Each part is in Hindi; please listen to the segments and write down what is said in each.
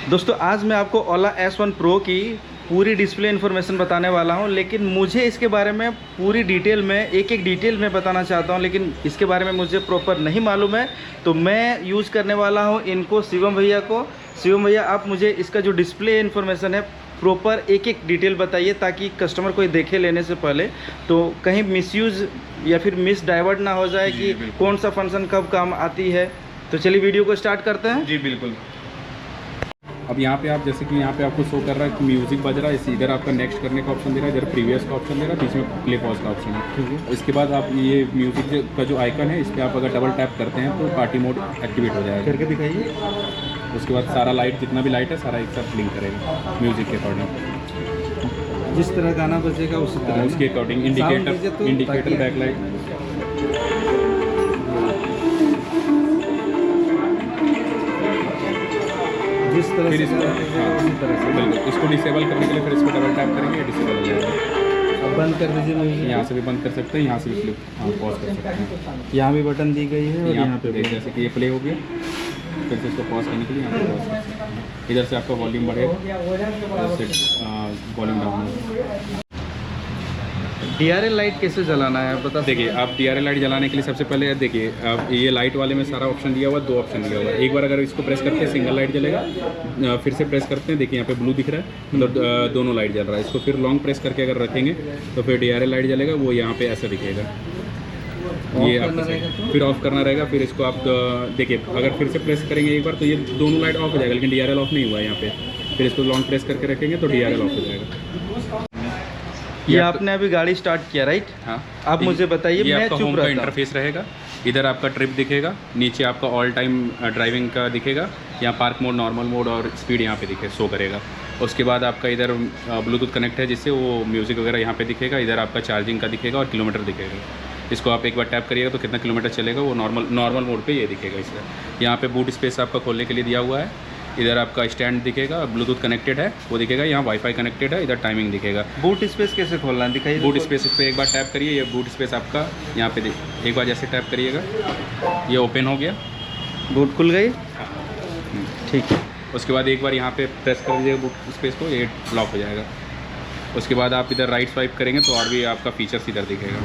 दोस्तों आज मैं आपको ओला S1 Pro की पूरी डिस्प्ले इन्फॉर्मेशन बताने वाला हूं, लेकिन मुझे इसके बारे में पूरी डिटेल में एक डिटेल में बताना चाहता हूं, लेकिन इसके बारे में मुझे प्रॉपर नहीं मालूम है। तो मैं यूज़ करने वाला हूं इनको शिवम भैया को। शिवम भैया, आप मुझे इसका जो डिस्प्ले इन्फॉर्मेशन है प्रॉपर एक डिटेल बताइए, ताकि कस्टमर कोई देखे लेने से पहले तो कहीं मिसयूज़ या फिर मिस डाइवर्ट ना हो जाए कि कौन सा फंक्शन कब काम आती है। तो चलिए वीडियो को स्टार्ट करते हैं। जी बिल्कुल। अब यहाँ पे आप जैसे कि यहाँ पे आपको शो कर रहा है कि म्यूज़िक बज रहा है, इधर आपका नेक्स्ट करने का ऑप्शन दे रहा है, इधर प्रीवियस का ऑप्शन दे रहा है, बीच में प्ले पॉज का ऑप्शन है। ठीक है, इसके बाद आप ये म्यूज़िक का जो आइकन है इस पर आप अगर डबल टैप करते हैं तो पार्टी मोड एक्टिवेट हो जाएगा। करके दिखाइए। उसके बाद सारा लाइट, जितना भी लाइट है सारा एक साथ ब्लिंक करेगा म्यूज़िक के अकॉर्डिंग। जिस तरह गाना बजेगा उसी तरह उसके अकॉर्डिंग इंडिकेटर बैकलाइट। जिस तरह फिर से उसी तरह से बिल्कुल इसको डिसेबल करने के लिए फिर इसको डबल टैप करेंगे, डिसेबल हो जाएगा। अब बंद कर दीजिए म्यूजिक। यहाँ से भी बंद कर सकते हैं, यहाँ से भी फ्लिप पॉज कर सकते हैं। यहाँ भी बटन दी गई है और यहाँ पे भी। जैसे कि ये प्ले हो गया, फिर से इसको पॉज करने के लिए यहाँ पे पॉज कर सकते हैं। इधर से आपका वॉल्यूम बढ़ेगा, वॉल्यूम डाउन होगा। DRL लाइट कैसे जलाना है बता। देखिए, आप DRL लाइट जलाने के लिए सबसे पहले देखिए, आप ये लाइट वाले में सारा ऑप्शन दिया हुआ है, 2 ऑप्शन दिया हुआ है। एक बार अगर इसको प्रेस करते हैं सिंगल लाइट जलेगा, फिर से प्रेस करते हैं, देखिए यहाँ पे ब्लू दिख रहा है, मतलब दोनों लाइट जल रहा है। इसको फिर लॉन्ग प्रेस करके अगर रखेंगे तो फिर DRL लाइट जलेगा, वो यहाँ पे ऐसा दिखेगा। ये आपका फिर ऑफ करना रहेगा। फिर इसको आप देखिए, अगर फिर से प्रेस करेंगे एक बार तो ये दोनों लाइट ऑफ हो जाएगा, लेकिन DRL ऑफ नहीं हुआ है यहाँ पे। फिर इसको लॉन्ग प्रेस करके रखेंगे तो DRL ऑफ हो जाएगा। ये आपने अभी गाड़ी स्टार्ट किया, राइट? हाँ। आप मुझे बताइए, मैं आपका चुप होम का रहता इंटरफेस रहेगा। इधर आपका ट्रिप दिखेगा, नीचे आपका ऑल टाइम ड्राइविंग का दिखेगा, यहाँ पार्क मोड, नॉर्मल मोड और स्पीड यहाँ पे दिखे शो करेगा। उसके बाद आपका इधर ब्लूटूथ कनेक्ट है, जिससे वो म्यूज़िक वगैरह यहाँ पे दिखेगा। इधर आपका चार्जिंग का दिखेगा और किलोमीटर दिखेगा। इसको आप एक बार टैप करिएगा तो कितना किलोमीटर चलेगा वो नॉर्मल मोड पे ये दिखेगा। इसका यहाँ पे बूट स्पेस आपका खोलने के लिए दिया हुआ है। इधर आपका स्टैंड दिखेगा, ब्लूटूथ कनेक्टेड है वो दिखेगा, यहाँ वाईफाई कनेक्टेड है, इधर टाइमिंग दिखेगा। बूट स्पेस कैसे खोलना है दिखाइए। बूट स्पेस पे एक बार टैप करिए, ये बूट स्पेस आपका यहाँ पे एक बार जैसे टैप करिएगा ये ओपन हो गया, बूट खुल गई। ठीक है। उसके बाद एक बार यहाँ पे प्रेस कर दीजिएगा बूट स्पेस को, ये लॉक हो जाएगा। उसके बाद आप इधर राइट स्वाइप करेंगे तो और भी आपका फीचर्स इधर दिखेगा।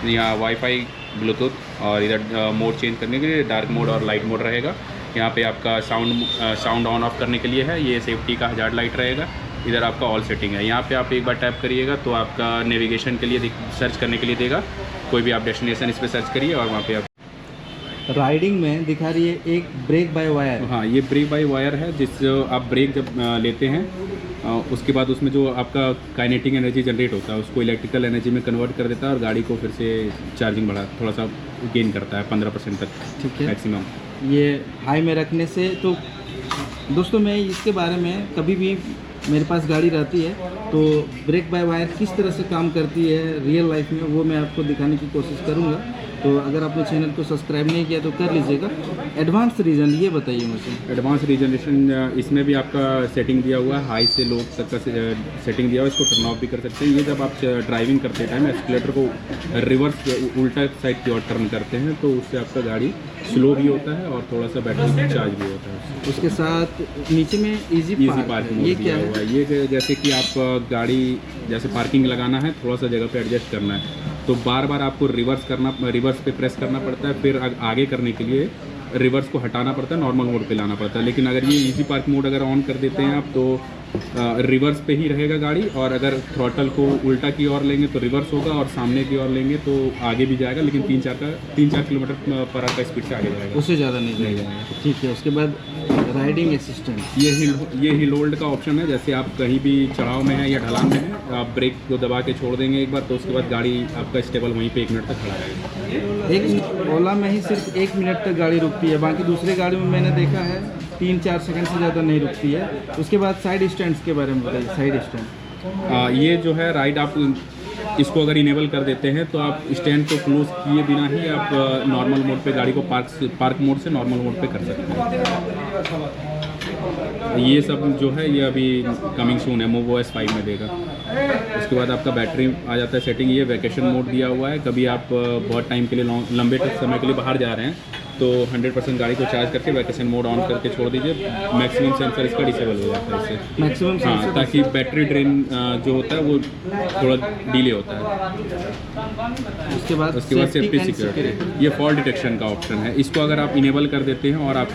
यहाँ वाईफाई, ब्लूटूथ और इधर मोड चेंज करने के लिए डार्क मोड और लाइट मोड रहेगा। यहाँ पे आपका साउंड ऑन ऑफ करने के लिए है, ये सेफ्टी का हजार्ड लाइट रहेगा। इधर आपका ऑल सेटिंग है। यहाँ पे आप एक बार टैप करिएगा तो आपका नेविगेशन के लिए सर्च करने के लिए देगा, कोई भी आप डेस्टिनेशन इस पर सर्च करिए और वहाँ पे आप राइडिंग में दिखा रही है एक ब्रेक बाय वायर। हाँ, ये ब्रेक बाय वायर है, जिससे आप ब्रेक जब लेते हैं उसके बाद उसमें जो आपका काइनेटिक एनर्जी जनरेट होता है उसको इलेक्ट्रिकल एनर्जी में कन्वर्ट कर देता है और गाड़ी को फिर से चार्जिंग बढ़ा थोड़ा सा गेन करता है 15% तक। ठीक है, मैक्सिमम। ये हाई में रखने से तो दोस्तों मैं इसके बारे में कभी भी मेरे पास गाड़ी रहती है तो ब्रेक बाय वायर किस तरह से काम करती है रियल लाइफ में, वो मैं आपको दिखाने की कोशिश करूँगा। तो अगर आपने चैनल को सब्सक्राइब नहीं किया तो कर लीजिएगा। एडवांस रीजन ये बताइए मुझे। एडवांस रीजनरेशन इसमें भी आपका सेटिंग दिया हुआ है, हाई से लो तक का सेटिंग दिया हुआ है, इसको टर्न ऑफ भी कर सकते हैं। ये जब आप ड्राइविंग करते टाइम एक्सीलरेटर को रिवर्स उल्टा साइड की ओर टर्न करते हैं तो उससे आपका गाड़ी स्लो भी होता है और थोड़ा सा बैटरी चार्ज भी होता है। उसके साथ नीचे में इजी पार्किंग, ये क्या है? ये जैसे कि आप गाड़ी जैसे पार्किंग लगाना है, थोड़ा सा जगह पे एडजस्ट करना है तो बार बार आपको रिवर्स पे प्रेस करना पड़ता है, फिर आगे करने के लिए रिवर्स को हटाना पड़ता है, नॉर्मल मोड पे लाना पड़ता है। लेकिन अगर ये इजी पार्क मोड अगर ऑन कर देते हैं आप तो रिवर्स पे ही रहेगा गाड़ी, और अगर थ्रॉटल को उल्टा की ओर लेंगे तो रिवर्स होगा और सामने की ओर लेंगे तो आगे भी जाएगा, लेकिन 3-4 किलोमीटर पर आवर का स्पीड से आगे जाएगा, उससे ज़्यादा नहीं जाएगा। ठीक है। उसके बाद राइडिंग असिस्टेंट, ये हिल होल्ड का ऑप्शन है। जैसे आप कहीं भी चढ़ाव में है या ढलान में है, आप ब्रेक को दबा के छोड़ देंगे एक बार तो उसके बाद गाड़ी आपका स्टेबल वहीं पे 1 मिनट तक खड़ा रहेगा। ओला में ही सिर्फ 1 मिनट तक गाड़ी रुकती है, बाकी दूसरे गाड़ी में मैंने देखा है 3-4 सेकंड से ज़्यादा नहीं रुकती है। उसके बाद साइड स्टैंड्स के बारे में बताइए। साइड स्टैंड ये जो है राइड, आप इसको अगर इनेबल कर देते हैं तो आप स्टैंड को क्लोज किए बिना ही आप नॉर्मल मोड पे गाड़ी को पार्क मोड से नॉर्मल मोड पे कर सकते हैं। ये सब जो है ये अभी कमिंग सून है, MoveOS 5 में देगा। उसके बाद आपका बैटरी आ जाता है सेटिंग। ये वैकेशन मोड दिया हुआ है, कभी आप बहुत टाइम के लिए लंबे समय के लिए बाहर जा रहे हैं तो 100% गाड़ी को चार्ज करके वैकेशन मोड ऑन करके छोड़ दीजिए, मैक्सिमम सेंसर इसका डिसेबल हो जाता है इससे। मैक्सिमम हाँ, ताकि बैटरी ड्रेन जो होता है वो थोड़ा डिले होता है। उसके बाद सेफ्टी सिक्योरिटी, ये फॉल्ट डिटेक्शन का ऑप्शन है। इसको अगर आप इनेबल कर देते हैं और आप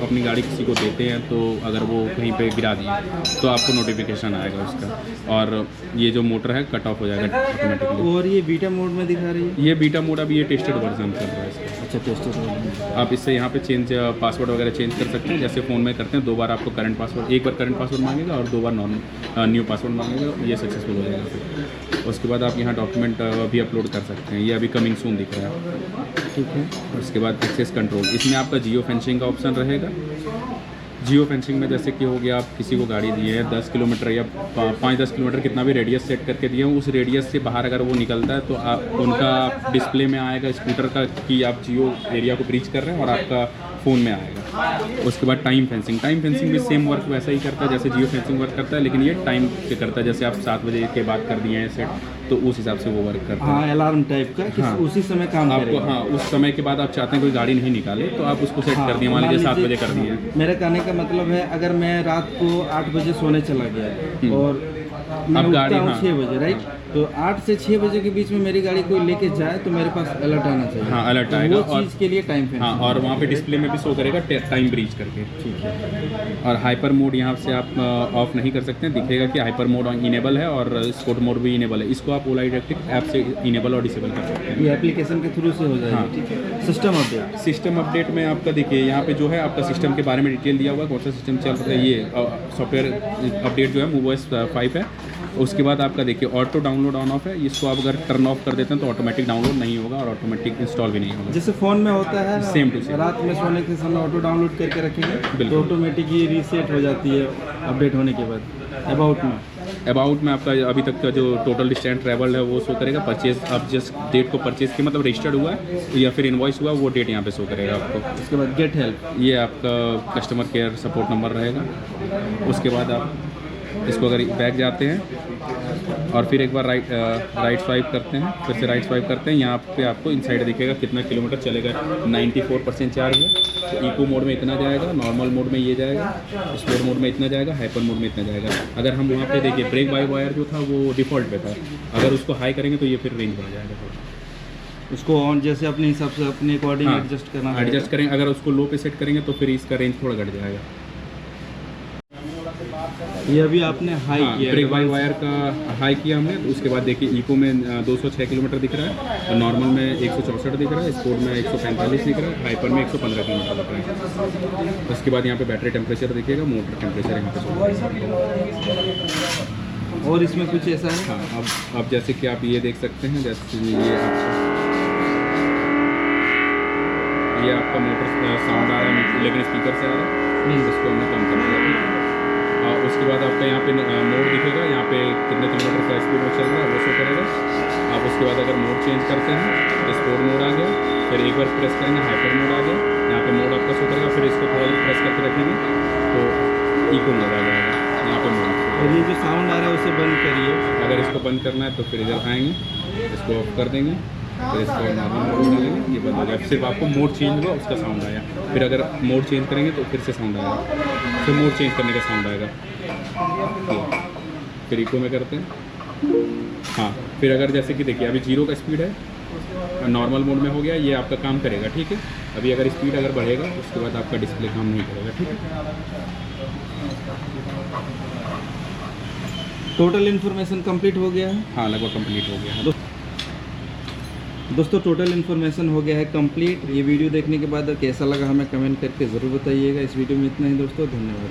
अपनी गाड़ी किसी को देते हैं, तो अगर वो कहीं पे गिरा दिए तो आपको नोटिफिकेशन आएगा उसका, और ये जो मोटर है कट ऑफ हो जाएगा ऑटोमेटिकली। और ये बीटा मोड में दिखा रही है? ये बीटा मोड अभी ये टेस्टेड वर्जन चल रहा है इसका। अच्छा, टेस्टेड। आप इससे यहाँ पे चेंज पासवर्ड वगैरह चेंज कर सकते हैं, जैसे फ़ोन में करते हैं। 2 बार आपको करंट पासवर्ड, 1 बार करंट पासवर्ड मांगेगा और 2 बार न्यू पासवर्ड मांगेगा, ये सक्सेसफुल हो जाएगा फिर। उसके बाद आप यहाँ डॉक्यूमेंट भी अपलोड कर सकते हैं, ये अभी कमिंग सून दिख रहा है। ठीक है। उसके बाद एक्सेस कंट्रोल, इसमें आपका जियो फेंसिंग का ऑप्शन रहेगा। जियो फेंसिंग में जैसे कि हो गया, आप किसी को गाड़ी दिए है 10 किलोमीटर या 5-10 किलोमीटर कितना भी रेडियस सेट करके दिए, उस रेडियस से बाहर अगर वो निकलता है तो आप उनका डिस्प्ले में आएगा स्कूटर का कि आप जियो एरिया को ब्रीच कर रहे हैं, और आपका फ़ोन में आएगा। उसके बाद टाइम फेंसिंग भी सेम वर्क वैसा ही करता है जैसे जियो फेंसिंग वर्क करता है, लेकिन ये टाइम पे करता है। जैसे आप 7 बजे के बाद कर दिए हैं सेट, तो उस हिसाब से वो वर्क करता है। हाँ, अलार्म टाइप का कि हाँ, उसी समय काम आपको करेगा। हाँ, उस समय के बाद आप चाहते हैं कोई गाड़ी नहीं निकाले तो आप उसको सेट कर दिए, मान लीजिए 7 बजे कर दिए। मेरे कहने का मतलब है, अगर मैं रात को 8 बजे सोने चला गया और मैं अब गाड़ी, उठता हूँ हाँ, 6 बजे, राइट, तो 8 से 6 बजे के बीच में मेरी गाड़ी कोई लेके जाए तो मेरे पास अलर्ट आना चाहिए। हाँ, अलर्ट तो आएगा। वो चीज़ के लिए टाइम फेंसिंग। हाँ, और वहाँ पे डिस्प्ले में भी शो करेगा टाइम ब्रीच करके। ठीक है। और हाइपर मोड यहाँ से आप ऑफ नहीं कर सकते हैं, दिखेगा कि हाइपर मोड इनेबल है और स्पोर्ट मोड भी इनेबल है। इसको आप ओला इलेक्ट्रिक ऐप से इनेबल और डिसेबल कर सकते हैं, ये एप्लीकेशन के थ्रू से हो जाएगा। हाँ। ठीक है। सिस्टम अपडेट में आपका देखिए यहाँ पे जो है आपका सिस्टम के बारे में डिटेल दिया हुआ है, कौन सा सिस्टम चल रहा है। ये सॉफ्टवेयर अपडेट जो है MovOS 5 है। उसके बाद आपका देखिए ऑटो डाउनलोड ऑन ऑफ है, इसको आप अगर टर्न ऑफ कर देते हैं तो ऑटोमेटिक डाउनलोड नहीं होगा और ऑटोमेटिक इंस्टॉल भी नहीं होगा। जैसे फ़ोन में होता है, सेम टू सेम। रात में सोने के समय ऑटो डाउनलोड करके रखेंगे तो ऑटोमेटिक ये रीसेट हो जाती है अपडेट होने के बाद। अबाउट में आपका अभी तक का जो टोटल डिस्टेंस ट्रैवल है वो शो करेगा। परचेज, आप जिस डेट को परचेज की मतलब रजिस्टर्ड हुआ है या फिर इनवॉइस हुआ, वो डेट यहाँ पे शो करेगा आपको। उसके बाद गेट हेल्प, ये आपका कस्टमर केयर सपोर्ट नंबर रहेगा। उसके बाद आप इसको अगर बैक जाते हैं और फिर एक बार राइट स्वाइप करते हैं, फिर से राइट स्वाइप करते हैं, यहाँ पे आपको इनसाइड दिखेगा कितना किलोमीटर चलेगा। 94% चार्ज है, तो इको मोड में इतना जाएगा, नॉर्मल मोड में ये जाएगा, स्पोर्ट मोड में इतना जाएगा, हाइपर मोड में इतना जाएगा। अगर हम वहाँ पे देखिए ब्रेक बाय वायर जो था वो डिफ़ॉल्ट पे था, अगर उसको हाई करेंगे तो ये फिर रेंज बढ़ जाएगा थोड़ा। उसको ऑन जैसे अपने हिसाब से अपने अकॉर्डिंग हाँ, एडजस्ट करना, एडजस्ट करेंगे। अगर उसको लो पे सेट करेंगे तो फिर इसका रेंज थोड़ा घट जाएगा। ये अभी आपने हाई किया, ब्रेक बाय वायर का हाई किया हमने। तो उसके बाद देखिए इको में 206 किलोमीटर दिख रहा है, और नॉर्मल में 164 दिख रहा है, स्पोर्ट में 145 दिख रहा है, हाइपर में 115 किलोमीटर दिख रहा है। उसके बाद यहाँ पे बैटरी टेम्परेचर दिखेगा, मोटर टेम्परेचर यहाँ पे शो करेगा। और इसमें कुछ ऐसा है? हाँ, अब जैसे कि आप ये देख सकते हैं, जैसे ये आपका मोटर साउंड आ रहा है, लेकिन स्पीकर से आ रहा है, इसको हमने कम कर दिया। उसके बाद आपका यहाँ पे मोड दिखेगा, यहाँ पे कितने किलोमीटर का स्पीड में चल रहा है वो शो करेगा। आप उसके बाद अगर मोड चेंज करते हैं तो स्पोर्ट मोड आ गया, फिर एक बार प्रेस करेंगे हाइपर मोड आ गया, यहाँ पे मोड आपका शो करेगा। फिर इसको थोड़ा देर प्रेस करके रखेंगे तो इको मोड आ जाएगा, यहाँ पे मोड। और ये जो साउंड आ रहा है उसे बंद करिए। अगर इसको बंद करना है तो फिर इधर आएंगे, इसको ऑफ कर देंगे, फिर इसको नॉर्मल मोड डालेंगे, ये बंद हो गया। सिर्फ आपको मोड चेंज हुआ उसका साउंड आया। फिर अगर मोड चेंज करेंगे तो फिर से साउंड आएगा, फिर मोड चेंज करने का साउंड आएगा। फिर इको में करते हैं। हाँ, फिर अगर जैसे कि देखिए अभी 0 का स्पीड है, नॉर्मल मोड में हो गया, ये आपका काम करेगा। ठीक है, अभी अगर स्पीड अगर बढ़ेगा उसके बाद आपका डिस्प्ले काम नहीं करेगा। ठीक है, टोटल इन्फॉर्मेशन कंप्लीट हो गया है। हाँ, लगभग कंप्लीट हो गया है। दोस्तों टोटल इन्फॉर्मेशन हो गया है कंप्लीट। ये वीडियो देखने के बाद कैसा लगा हमें कमेंट करके ज़रूर बताइएगा। इस वीडियो में इतना ही दोस्तों, धन्यवाद।